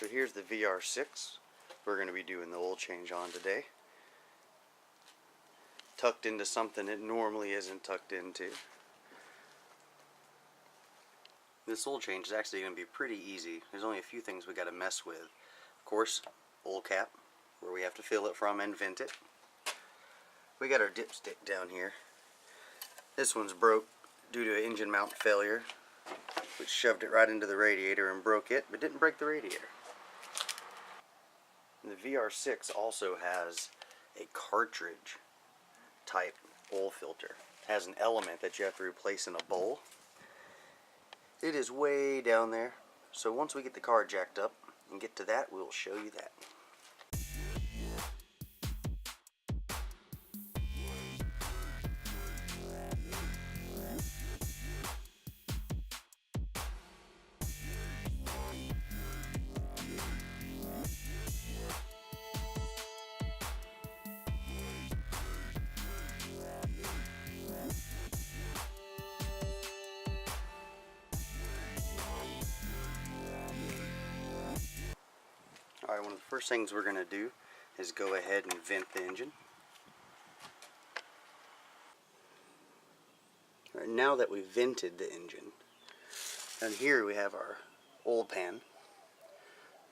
So here's the vr6 we're going to be doing the oil change on today. Tucked into something it normally isn't tucked into. This oil change is actually going to be pretty easy. There's only a few things we got to mess with. Of course, oil cap, where we have to fill it from and vent it. We got our dipstick down here. This one's broke due to an engine mount failure, which shoved it right into the radiator and broke it, but didn't break the radiator. And the vr6 also has a cartridge type oil filter. It has an element that you have to replace in a bowl. It is way down there, so once we get the car jacked up and get to that, we'll show you that. Alright, one of the first things we're going to do is go ahead and vent the engine. Alright, now that we've vented the engine, down here we have our oil pan,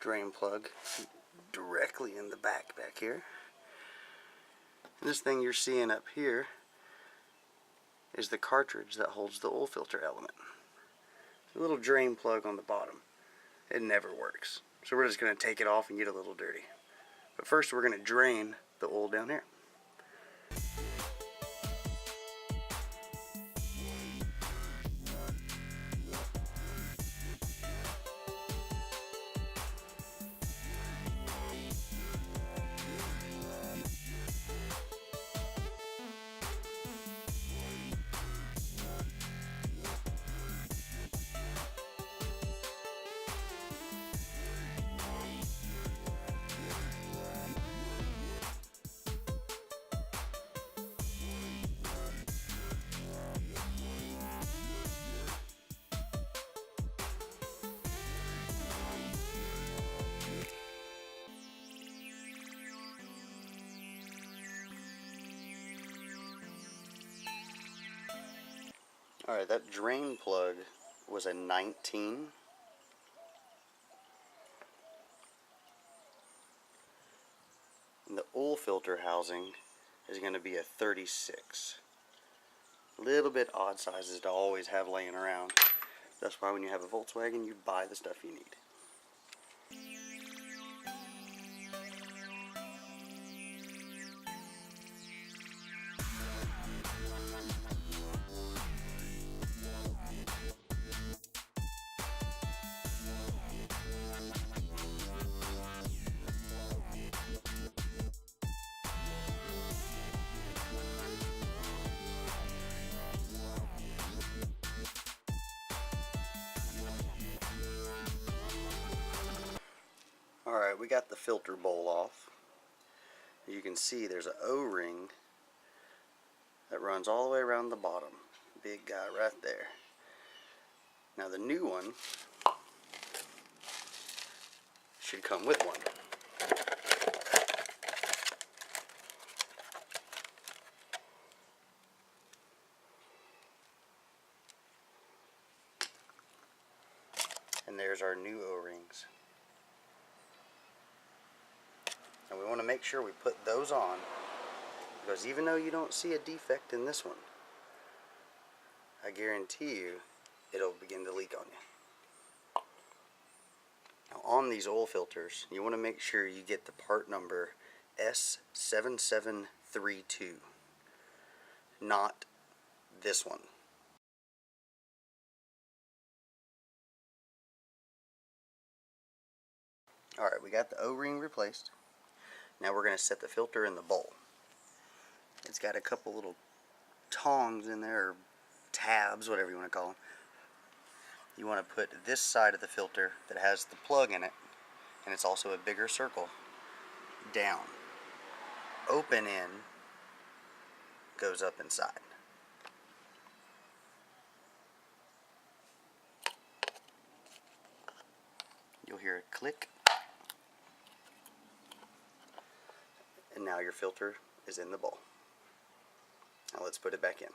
drain plug directly in the back here. And this thing you're seeing up here is the cartridge that holds the oil filter element. A little drain plug on the bottom. It never works. So we're just going to take it off and get a little dirty. But first we're going to drain the oil down here. Alright, that drain plug was a 19. And the oil filter housing is going to be a 36. A little bit odd sizes to always have laying around. That's why when you have a Volkswagen, you buy the stuff you need. Alright, we got the filter bowl off. You can see there's an O-ring that runs all the way around the bottom. Big guy right there. Now the new one should come with one. And there's our new O-rings. And we want to make sure we put those on, because even though you don't see a defect in this one, I guarantee you it'll begin to leak on you. Now on these oil filters, you want to make sure you get the part number S7732, not this one. Alright, we got the O-ring replaced. Now we're going to set the filter in the bowl. It's got a couple little tongs in there, or tabs, whatever you want to call them. You want to put this side of the filter that has the plug in it, and it's also a bigger circle, down. Open end goes up inside. You'll hear a click And now your filter is in the bowl. Now let's put it back in.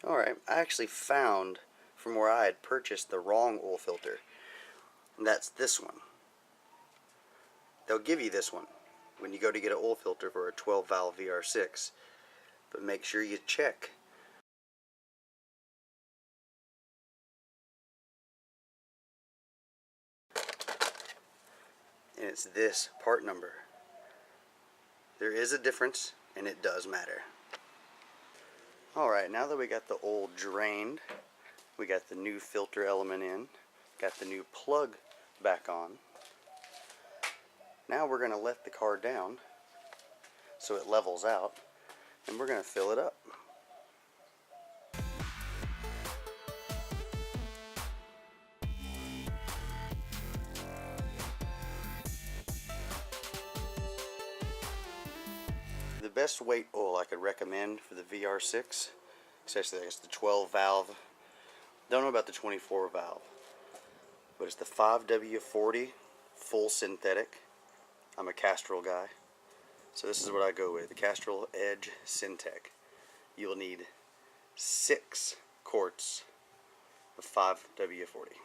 Alright, I actually found from where I had purchased the wrong oil filter. And that's this one. They'll give you this one when you go to get an oil filter for a 12 valve vr6. But make sure you check. And it's this part number. There is a difference, and it does matter. Alright, now that we got the oil drained, we got the new filter element in, got the new plug back on. Now we're going to let the car down so it levels out, and we're going to fill it up. The best weight oil I could recommend for the vr6, especially I guess the 12 valve, don't know about the 24 valve, but it's the 5W40 full synthetic. I'm a Castrol guy, so this is what I go with, the Castrol Edge Syntec. You will need 6 quarts of 5W40.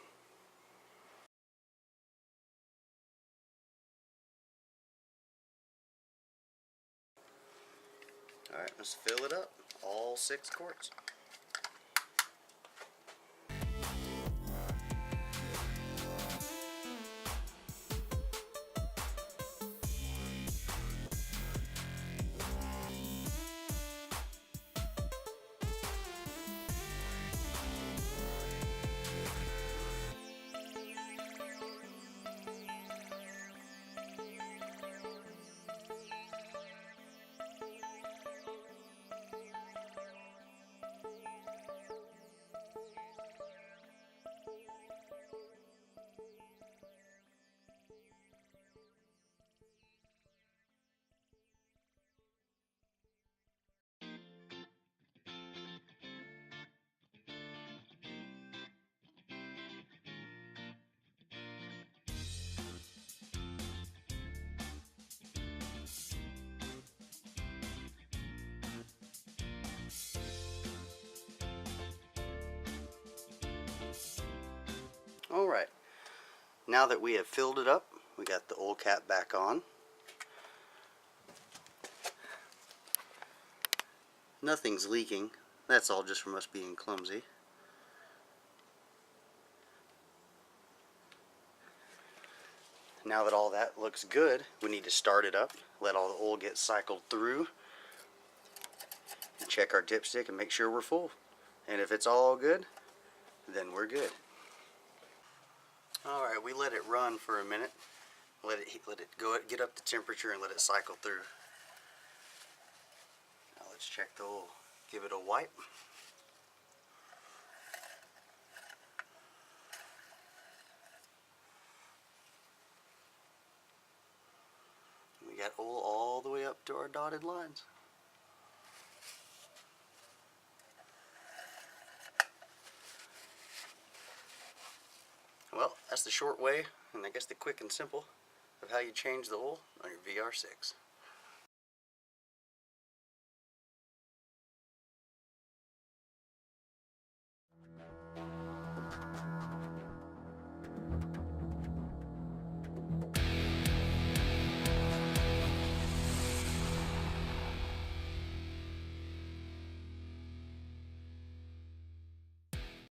Alright, let's fill it up, all 6 quarts. Alright, now that we have filled it up, we got the oil cap back on. Nothing's leaking, that's all just from us being clumsy. Now that all that looks good, we need to start it up, let all the oil get cycled through, and check our dipstick and make sure we're full. And if it's all good, then we're good. Alright, we let it run for a minute. Let it get up to temperature and let it cycle through. Now let's check the oil. Give it a wipe. We got oil all the way up to our dotted lines. Well, that's the short way, and I guess the quick and simple, of how you change the oil on your vr6.